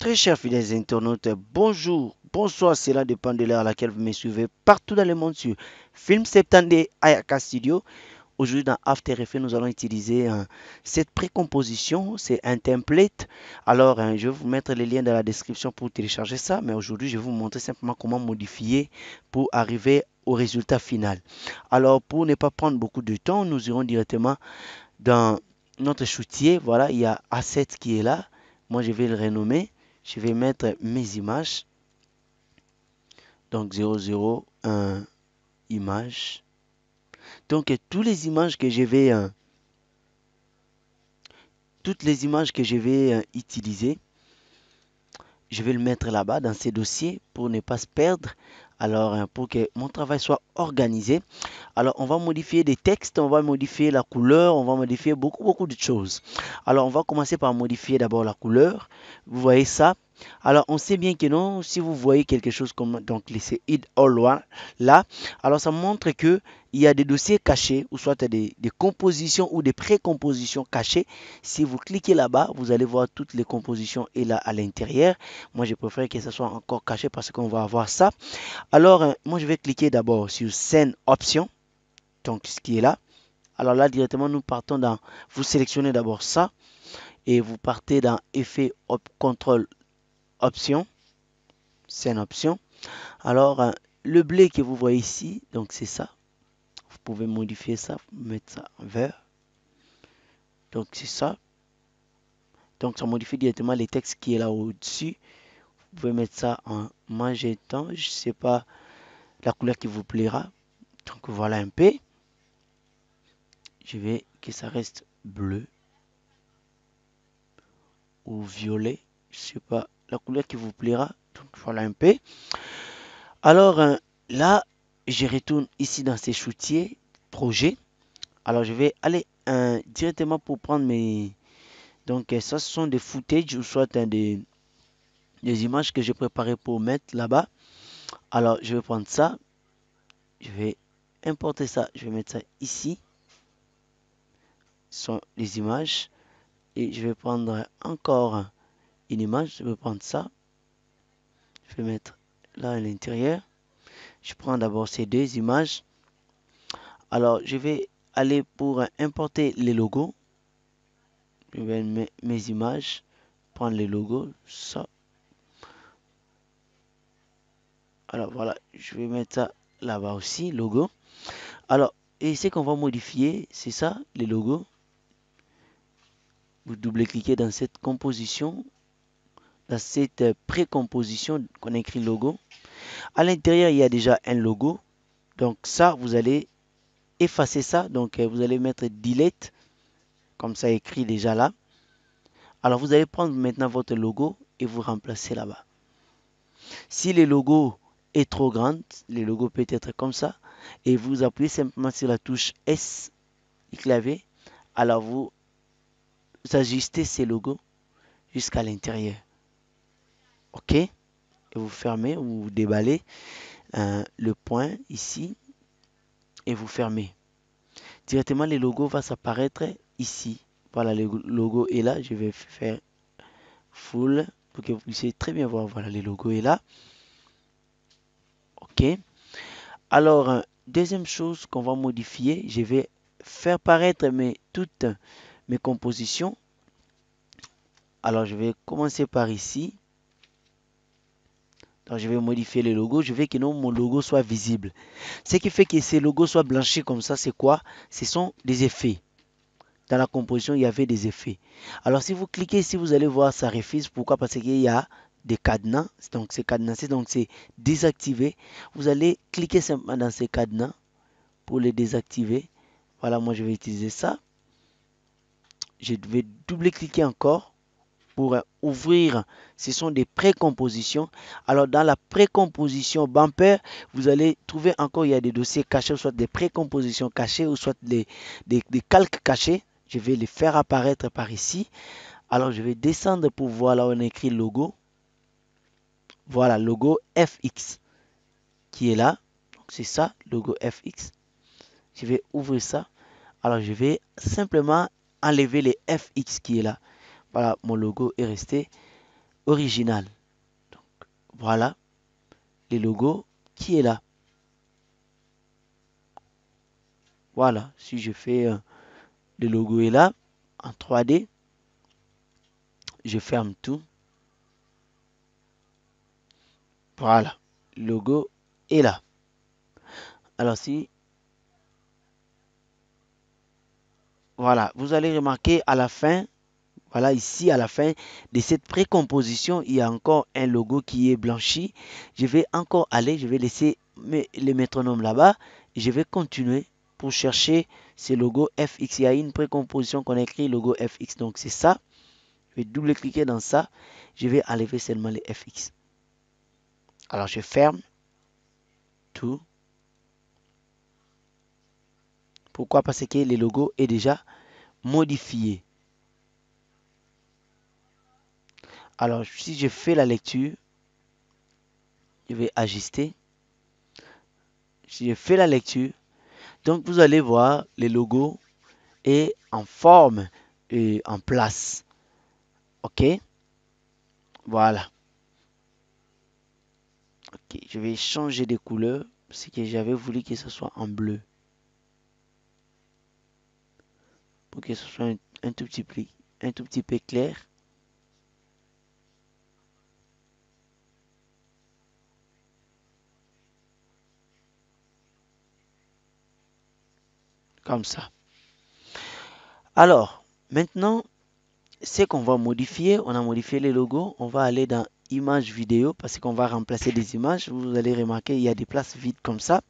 Très chers fidèles internautes, bonjour, bonsoir, cela dépend de l'heure à laquelle vous me suivez partout dans le monde sur Film 70 Ayaka Studio. Aujourd'hui dans After Effects, nous allons utiliser cette précomposition, c'est un template. Alors, je vais vous mettre les liens dans la description pour télécharger ça, mais aujourd'hui, je vais vous montrer simplement comment modifier pour arriver au résultat final. Alors, pour ne pas prendre beaucoup de temps, nous irons directement dans notre shootier. Voilà, il y a Asset qui est là. Moi, je vais le renommer. Je vais mettre mes images. Donc 001 images. Donc toutes les images que je vais utiliser, je vais le mettre là-bas dans ces dossiers pour ne pas se perdre. Alors pour que mon travail soit organisé. Alors on va modifier des textes, on va modifier la couleur, on va modifier beaucoup de choses. Alors on va commencer par modifier d'abord la couleur. Vous voyez ça? Alors on sait bien que non, si vous voyez quelque chose comme donc laisser id all one là, alors ça montre que il y a des dossiers cachés ou soit des compositions ou des précompositions cachées. Si vous cliquez là-bas, vous allez voir toutes les compositions et là à l'intérieur. Moi je préfère que ça soit encore caché parce qu'on va avoir ça. Alors moi je vais cliquer d'abord sur scène option, donc ce qui est là. Alors là directement nous partons dans, vous sélectionnez d'abord ça et vous partez dans effet contrôle option, scène option. Alors le blé que vous voyez ici, donc c'est ça. Vous pouvez modifier ça, mettre ça en vert. Donc c'est ça. Donc ça modifie directement les textes qui est là au-dessus. Vous pouvez mettre ça en magenta, je sais pas la couleur qui vous plaira. Donc voilà un peu. Je vais que ça reste bleu ou violet, je sais pas la couleur qui vous plaira. Donc voilà un peu. Alors là, je retourne ici dans ces shootiers projet. Alors je vais aller directement pour prendre mes, donc ça ce sont des footage ou soit des images que j'ai préparées pour mettre là-bas. Alors je vais prendre ça, je vais importer ça, je vais mettre ça ici. Ce sont les images et je vais prendre encore une image, je vais prendre ça, je vais mettre là à l'intérieur. Je prends d'abord ces deux images. Alors je vais aller pour importer les logos. Je vais mettre mes images, prendre les logos, ça. Alors voilà, je vais mettre ça là-bas aussi, logo. Alors, et ce qu'on va modifier, c'est ça, les logos. Vous double-cliquez dans cette composition, dans cette précomposition qu'on a écrit logo. À l'intérieur, il y a déjà un logo. Donc ça, vous allez effacer ça. Donc vous allez mettre delete, comme ça écrit déjà là. Alors vous allez prendre maintenant votre logo et vous remplacer là-bas. Si le logo est trop grand, le logo peut être comme ça. Et vous appuyez simplement sur la touche S du clavier. Alors vous ajustez ces logos jusqu'à l'intérieur. OK? Et vous fermez ou vous déballez le point ici et vous fermez. Directement, le logo va s'apparaître ici. Voilà, le logo est là. Je vais faire full pour que vous puissiez très bien voir. Voilà, le logo est là. OK? Alors, deuxième chose qu'on va modifier, je vais faire paraître toutes mes compositions. Alors, je vais commencer par ici. Donc, je vais modifier le logo. Je veux que mon logo soit visible. Ce qui fait que ces logos soient blanchis comme ça, c'est quoi? Ce sont des effets. Dans la composition, il y avait des effets. Alors, si vous cliquez ici, vous allez voir ça refuse. Pourquoi? Parce qu'il y a des cadenas. Donc, c'est cadenassé. Donc, c'est désactivé. Vous allez cliquer simplement dans ces cadenas pour les désactiver. Voilà, moi, je vais utiliser ça. Je vais double-cliquer encore pour ouvrir. Ce sont des précompositions. Alors dans la précomposition bumper, vous allez trouver encore, il y a des dossiers cachés, soit des précompositions cachées ou soit des calques cachés. Je vais les faire apparaître par ici. Alors je vais descendre pour voir là où on a écrit logo. Voilà, logo FX qui est là. C'est ça, logo FX. Je vais ouvrir ça. Alors je vais simplement enlever les FX qui est là. Voilà, mon logo est resté. original. Donc, voilà le logo qui est là. Voilà, si je fais le logo est là en 3D, je ferme tout. Voilà, le logo est là. Alors si, voilà, vous allez remarquer à la fin, voilà ici à la fin de cette précomposition, il y a encore un logo qui est blanchi. Je vais encore aller, je vais laisser les métronomes là-bas. Je vais continuer pour chercher ce logo FX. Il y a une précomposition qu'on a écrit logo FX. Donc c'est ça. Je vais double-cliquer dans ça. Je vais enlever seulement les FX. Alors je ferme tout. Pourquoi? Parce que le logo est déjà modifié. Alors si je fais la lecture, je vais ajuster. Si je fais la lecture, donc vous allez voir le logo est en forme et en place. Ok, voilà. Ok, je vais changer de couleur parce que j'avais voulu que ce soit en bleu pour que ce soit un tout petit peu clair. Comme ça. Alors, maintenant, c'est qu'on va modifier. On a modifié les logos. On va aller dans images vidéo parce qu'on va remplacer des images. Vous allez remarquer, il y a des places vides comme ça.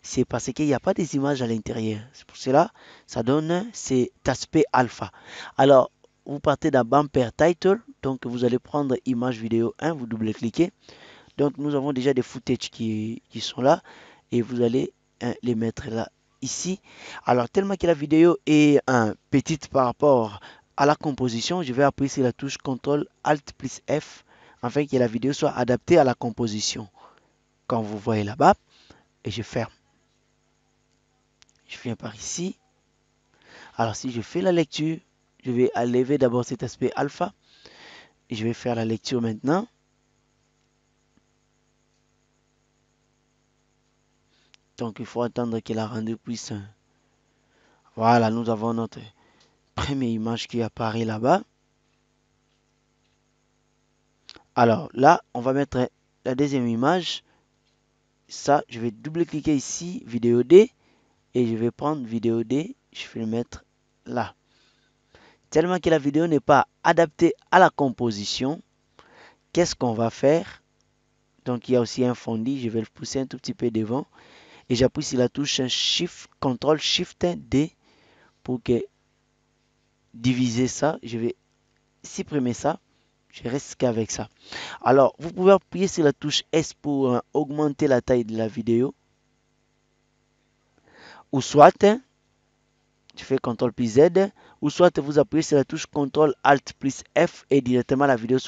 C'est parce qu'il n'y a pas des images à l'intérieur. C'est pour cela, ça donne cet aspect alpha. Alors, vous partez dans Bumper Title. Donc, vous allez prendre image vidéo 1. Vous double-cliquez. Donc, nous avons déjà des footages qui sont là. Et vous allez les mettre là, ici. Alors, tellement que la vidéo est petite par rapport à la composition, je vais appuyer sur la touche CTRL ALT plus F afin que la vidéo soit adaptée à la composition. Comme vous voyez là-bas, et je ferme. Je viens par ici. Alors, si je fais la lecture, je vais enlever d'abord cet aspect alpha. Et je vais faire la lecture maintenant. Donc, il faut attendre que la rendu puisse. Voilà, nous avons notre première image qui apparaît là-bas. Alors là, on va mettre la deuxième image. Ça, je vais double-cliquer ici, vidéo D. Et je vais prendre vidéo D. Je vais le mettre là. Tellement que la vidéo n'est pas adaptée à la composition, qu'est-ce qu'on va faire? Donc il y a aussi un fondu. Je vais le pousser un tout petit peu devant. Et j'appuie sur la touche Shift, CTRL Shift D pour que diviser ça. Je vais supprimer ça. Je reste qu'avec ça. Alors, vous pouvez appuyer sur la touche S pour augmenter la taille de la vidéo. Ou soit, je fais CTRL plus Z. Ou soit vous appuyez sur la touche CTRL ALT plus F et directement la vidéo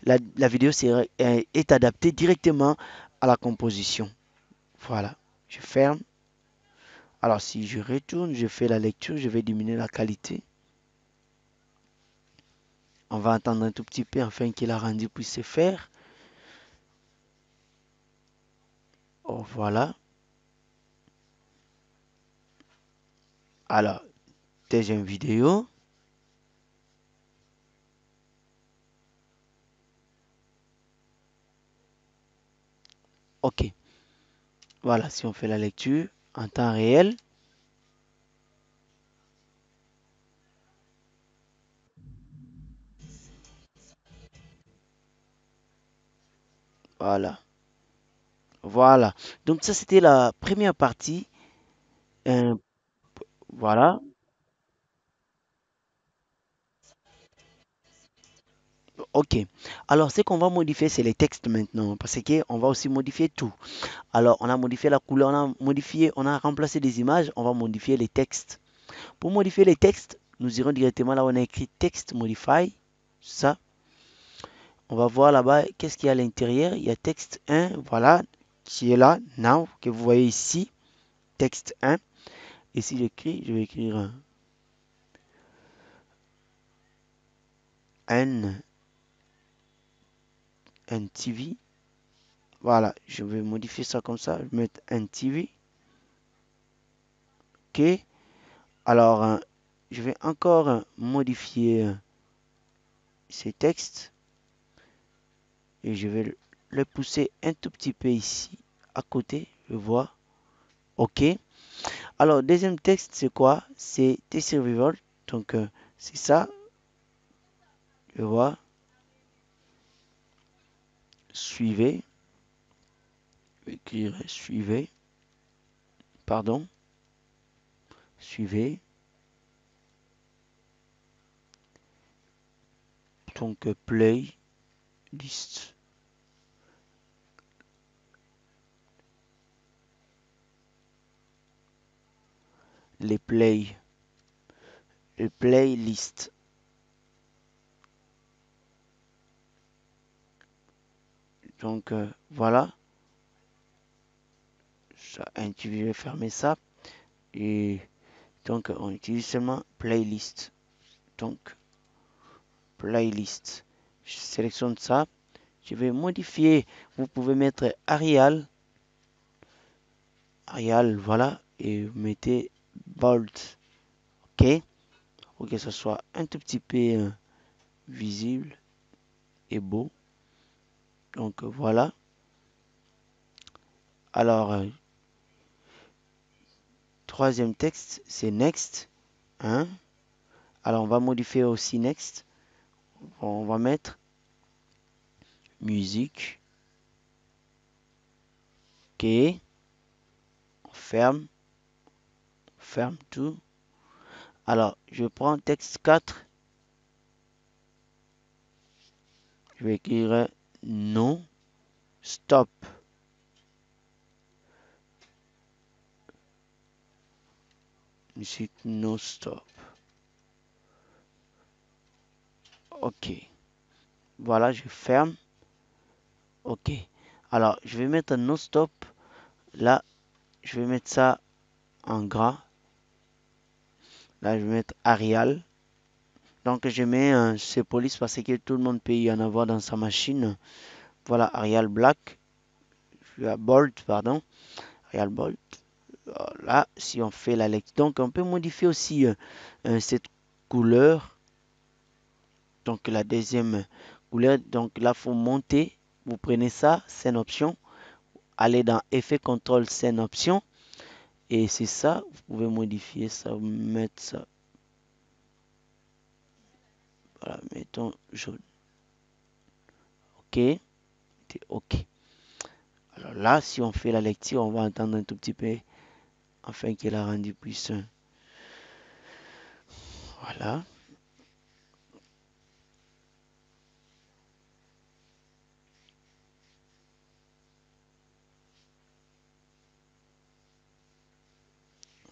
est adaptée directement à la composition. Voilà. Je ferme. Alors, si je retourne, je fais la lecture, je vais diminuer la qualité. On va attendre un tout petit peu afin que la rendu puisse se faire. Oh, voilà. Alors, deuxième vidéo. OK. Voilà, si on fait la lecture en temps réel. Voilà. Voilà. Donc ça, c'était la première partie. Euh, voilà. OK. Alors, ce qu'on va modifier, c'est les textes maintenant. Parce qu'on va aussi modifier tout. Alors, on a modifié la couleur, on a remplacé des images, on va modifier les textes. Pour modifier les textes, nous irons directement là où on a écrit Text Modify. Ça. On va voir là-bas qu'est-ce qu'il y a à l'intérieur. Il y a texte 1, voilà, qui est là, now, que vous voyez ici. Texte 1. Et si j'écris, je vais écrire N un TV. Voilà, je vais modifier ça comme ça. Je vais mettre un TV. OK. Alors, je vais encore modifier ces textes. Et je vais le pousser un tout petit peu ici, à côté. Je vois. OK. Alors, deuxième texte, c'est quoi? C'est T-Survival. Donc, c'est ça. Je vois. Suivez. Je vais écrire suivez. Pardon. Suivez. Donc, play list. Les playlist. Donc, voilà. Ça, je vais fermer ça. Et donc, on utilise seulement playlist. Donc, playlist. Je sélectionne ça. Je vais modifier. Vous pouvez mettre Arial. Arial, voilà. Et vous mettez bold. OK. Pour que ce soit un tout petit peu visible et beau. Donc, voilà. Alors, troisième texte, c'est next. Hein? Alors, on va modifier aussi next. On va mettre musique. OK. On ferme. On ferme tout. Alors, je prends texte 4. Je vais écrire non. Stop. Musique non stop. OK. Voilà, je ferme. OK. Alors, je vais mettre un non stop. Là, je vais mettre ça en gras. Là, je vais mettre Arial. Donc, je mets un C police parce que tout le monde peut y en avoir dans sa machine. Voilà, Arial Black. Je vais Bold, pardon. Arial Bold. Là, si on fait la lecture. Donc, on peut modifier aussi cette couleur. Donc, la deuxième couleur. Donc, là, il faut monter. Vous prenez ça, scène option. Allez dans effet contrôle scène option. Et c'est ça. Vous pouvez modifier ça. Mettre ça. Voilà, mettons jaune. OK. OK. Alors là, si on fait la lecture, on va entendre un tout petit peu afin qu'il a rendu puissant. Voilà.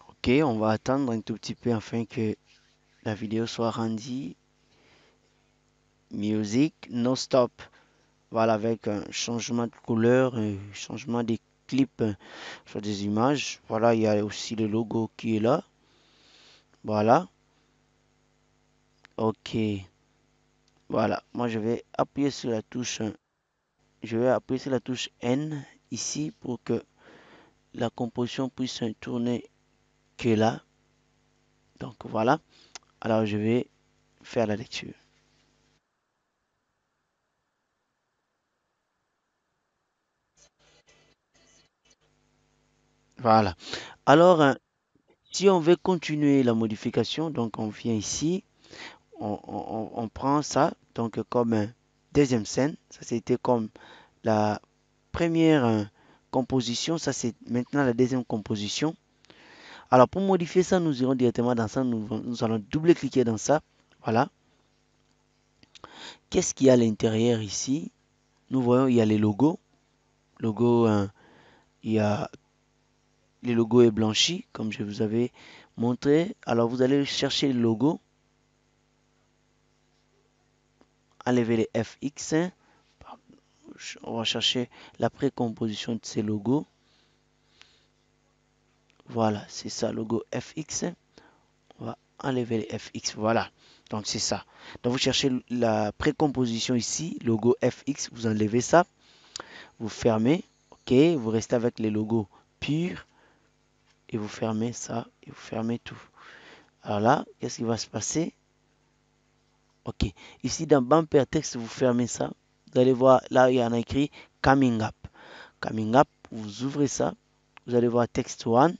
OK, on va attendre un tout petit peu afin que la vidéo soit rendue. Music, no stop. Voilà, avec un changement de couleur, un changement des clips sur des images. Voilà, il y a aussi le logo qui est là. Voilà. OK. Voilà. Moi, je vais appuyer sur la touche. Je vais appuyer sur la touche N ici pour que la composition puisse tourner que là. Donc voilà. Alors je vais faire la lecture. Voilà. Alors, si on veut continuer la modification, donc on vient ici, on prend ça, donc comme deuxième scène. Ça c'était comme la première composition. Ça c'est maintenant la deuxième composition. Alors pour modifier ça, nous irons directement dans ça. Nous allons double-cliquer dans ça. Voilà. Qu'est-ce qu'il y a à l'intérieur ici? Nous voyons, il y a les logos. Logo, il y a le logo est blanchi, comme je vous avais montré. Alors vous allez chercher le logo, enlever les FX. On va chercher la précomposition de ces logos. Voilà, c'est ça, logo FX. On va enlever les FX. Voilà. Donc c'est ça. Donc vous cherchez la précomposition ici, logo FX, vous enlevez ça, vous fermez, ok, vous restez avec les logos purs et vous fermez ça et vous fermez tout. Alors là, qu'est-ce qui va se passer? Ok, ici dans bumper text, vous fermez ça. Vous allez voir, là il y en a écrit coming up. Coming up, vous ouvrez ça. Vous allez voir text 1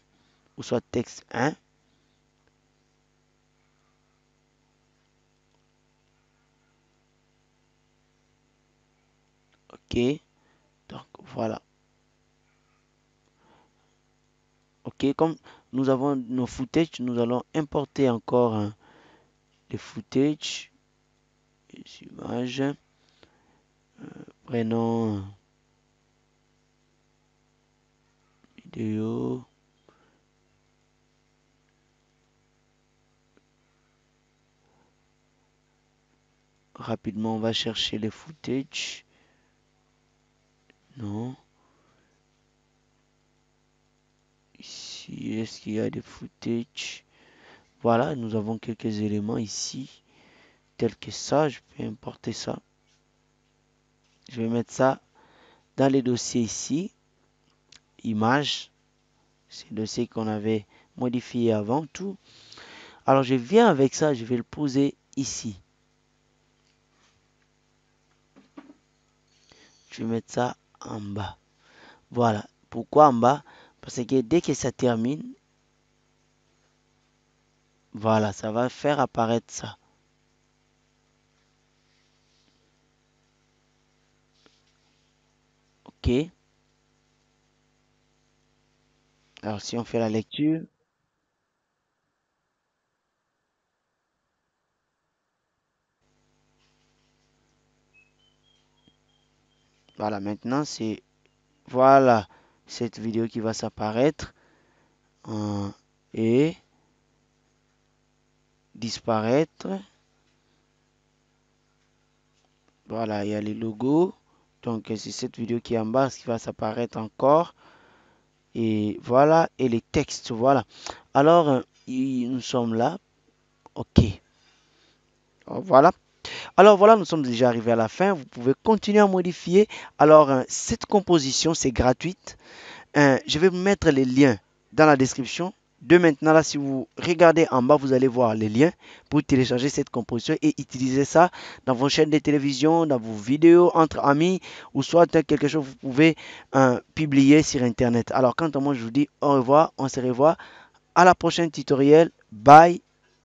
ou soit text 1. Ok, donc voilà. Ok, comme nous avons nos footage, nous allons importer encore les footage, les images, prénom, vidéo. Rapidement, on va chercher les footage. Non. Ici, est-ce qu'il y a des footage? Voilà, nous avons quelques éléments ici, tels que ça. Je peux importer ça. Je vais mettre ça dans les dossiers ici. Images. C'est le dossier qu'on avait modifié avant tout. Alors, je viens avec ça, je vais le poser ici. Je vais mettre ça en bas. Voilà. Pourquoi en bas? Parce que dès que ça termine, voilà, ça va faire apparaître ça. Ok. Alors, si on fait la lecture, voilà, maintenant c'est, voilà, cette vidéo qui va s'apparaître et disparaître. Voilà, il y a les logos. Donc, c'est cette vidéo qui est en bas qui va s'apparaître encore. Et voilà, et les textes, voilà. Alors, nous sommes là. Ok. Voilà. Alors voilà, nous sommes déjà arrivés à la fin. Vous pouvez continuer à modifier. Alors, cette composition, c'est gratuite. Je vais vous mettre les liens dans la description. De maintenant, là, si vous regardez en bas, vous allez voir les liens pour télécharger cette composition et utiliser ça dans vos chaînes de télévision, dans vos vidéos entre amis ou soit quelque chose que vous pouvez publier sur Internet. Alors, quant à moi, je vous dis au revoir. On se revoit à la prochaine tutoriel. Bye.